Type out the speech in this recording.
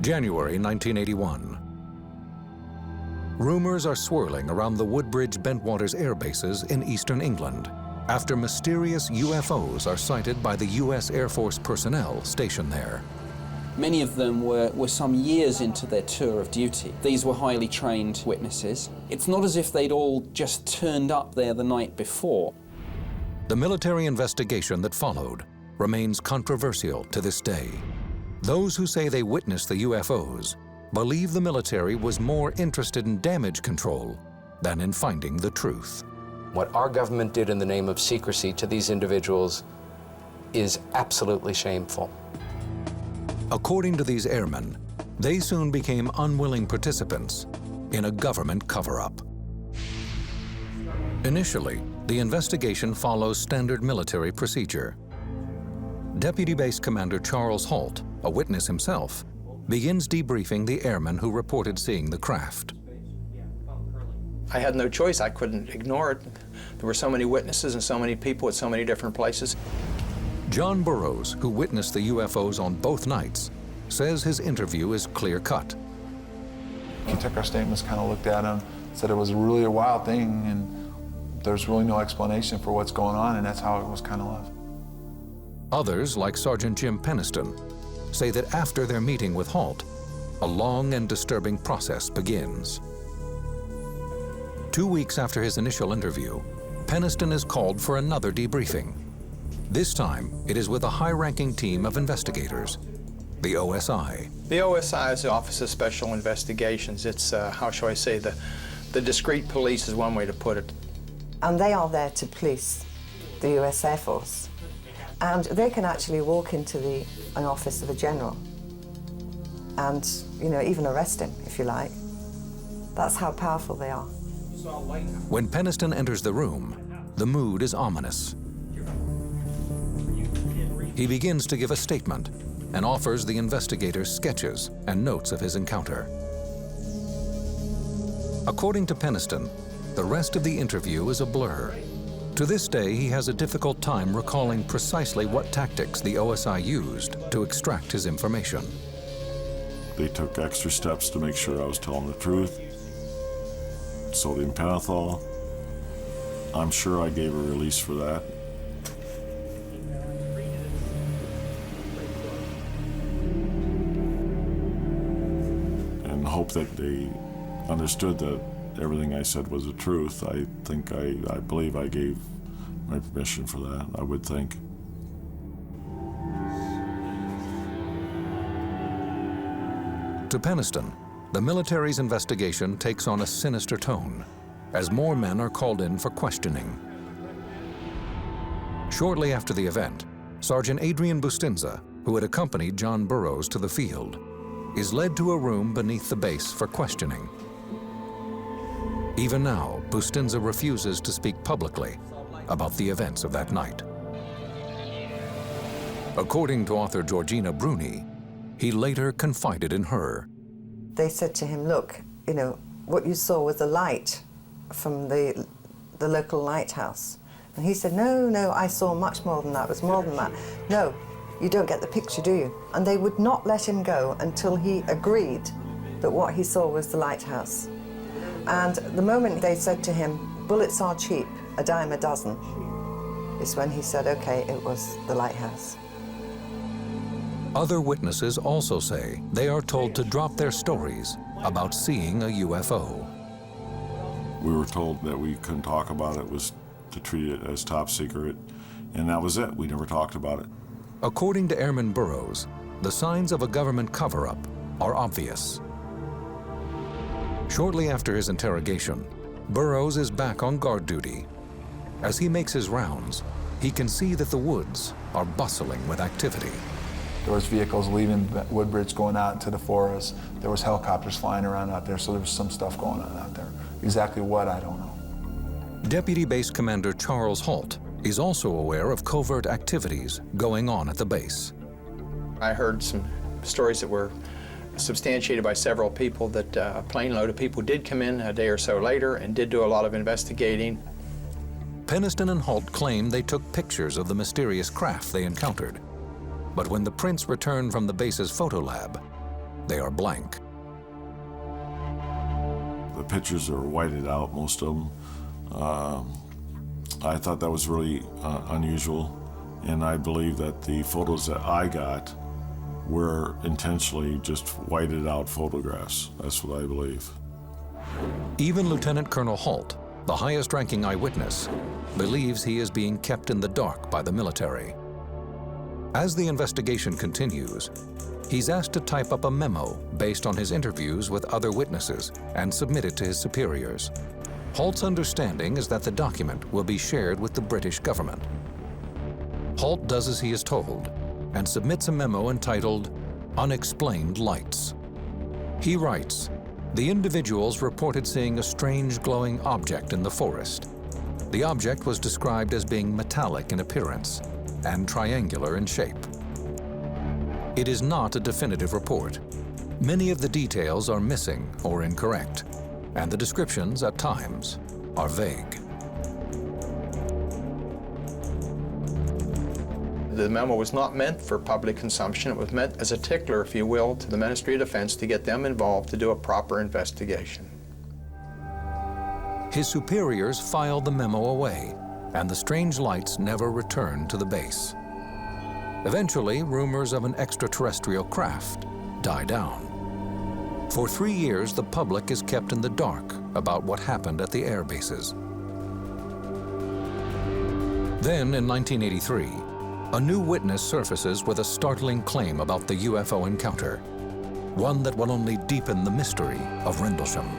January 1981. Rumors are swirling around the Woodbridge Bentwaters air bases in eastern England after mysterious UFOs are sighted by the U.S. Air Force personnel stationed there. Many of them were some years into their tour of duty. These were highly trained witnesses. It's not as if they'd all just turned up there the night before. The military investigation that followed remains controversial to this day. Those who say they witnessed the UFOs believe the military was more interested in damage control than in finding the truth. What our government did in the name of secrecy to these individuals is absolutely shameful. According to these airmen, they soon became unwilling participants in a government cover-up. Initially, the investigation follows standard military procedure. Deputy Base Commander Charles Holt, a witness himself, begins debriefing the airmen who reported seeing the craft. I had no choice. I couldn't ignore it. There were so many witnesses and so many people at so many different places. John Burroughs, who witnessed the UFOs on both nights, says his interview is clear-cut. He took our statements, kind of looked at them, said it was really a wild thing, and there's really no explanation for what's going on, and that's how it was kind of left. Others, like Sergeant Jim Peniston, say that after their meeting with Holt, a long and disturbing process begins. 2 weeks after his initial interview, Peniston is called for another debriefing. This time, it is with a high-ranking team of investigators, the OSI. The OSI is the Office of Special Investigations. It's, how shall I say, the discreet police is one way to put it. And they are there to police the US Air Force. And they can actually walk into an office of a general and, you know, even arrest him, if you like. That's how powerful they are. When Peniston enters the room, the mood is ominous. He begins to give a statement and offers the investigators sketches and notes of his encounter. According to Peniston, the rest of the interview is a blur. To this day, he has a difficult time recalling precisely what tactics the OSI used to extract his information. They took extra steps to make sure I was telling the truth. Sodium pentothal. I'm sure I gave a release for that. And hope that they understood that everything I said was the truth. I believe I gave my permission for that, I would think. To Peniston, the military's investigation takes on a sinister tone as more men are called in for questioning. Shortly after the event, Sergeant Adrian Bustinza, who had accompanied John Burroughs to the field, is led to a room beneath the base for questioning. Even now, Bustinza refuses to speak publicly about the events of that night. According to author Georgina Bruni, he later confided in her. They said to him, look, you know, what you saw was the light from the local lighthouse. And he said, no, I saw much more than that, it was more than that. No, you don't get the picture, do you? And they would not let him go until he agreed that what he saw was the lighthouse. And the moment they said to him, bullets are cheap, a dime a dozen, is when he said, okay, it was the lighthouse. Other witnesses also say they are told to drop their stories about seeing a UFO. We were told that we couldn't talk about it, was to treat it as top secret, and that was it. We never talked about it. According to Airman Burroughs, the signs of a government cover-up are obvious. Shortly after his interrogation, Burroughs is back on guard duty. As he makes his rounds, he can see that the woods are bustling with activity. There was vehicles leaving Woodbridge going out into the forest. There was helicopters flying around out there, so there was some stuff going on out there. Exactly what, I don't know. Deputy Base Commander Charles Holt is also aware of covert activities going on at the base. I heard some stories that were substantiated by several people that a plane load of people did come in a day or so later and did do a lot of investigating. Peniston and Holt claim they took pictures of the mysterious craft they encountered. But when the prints returned from the base's photo lab, they are blank. The pictures are whited out, most of them. I thought that was really unusual, and I believe that the photos that I got were intentionally just whited out photographs. That's what I believe. Even Lieutenant Colonel Holt, the highest-ranking eyewitness, believes he is being kept in the dark by the military. As the investigation continues, he's asked to type up a memo based on his interviews with other witnesses and submit it to his superiors. Holt's understanding is that the document will be shared with the British government. Holt does as he is told and submits a memo entitled Unexplained Lights. He writes, "The individuals reported seeing a strange glowing object in the forest. The object was described as being metallic in appearance and triangular in shape." It is not a definitive report. Many of the details are missing or incorrect, and the descriptions at times are vague. The memo was not meant for public consumption. It was meant as a tickler, if you will, to the Ministry of Defense to get them involved to do a proper investigation. His superiors filed the memo away, and the strange lights never returned to the base. Eventually, rumors of an extraterrestrial craft die down. For 3 years, the public is kept in the dark about what happened at the air bases. Then, in 1983, a new witness surfaces with a startling claim about the UFO encounter, one that will only deepen the mystery of Rendlesham.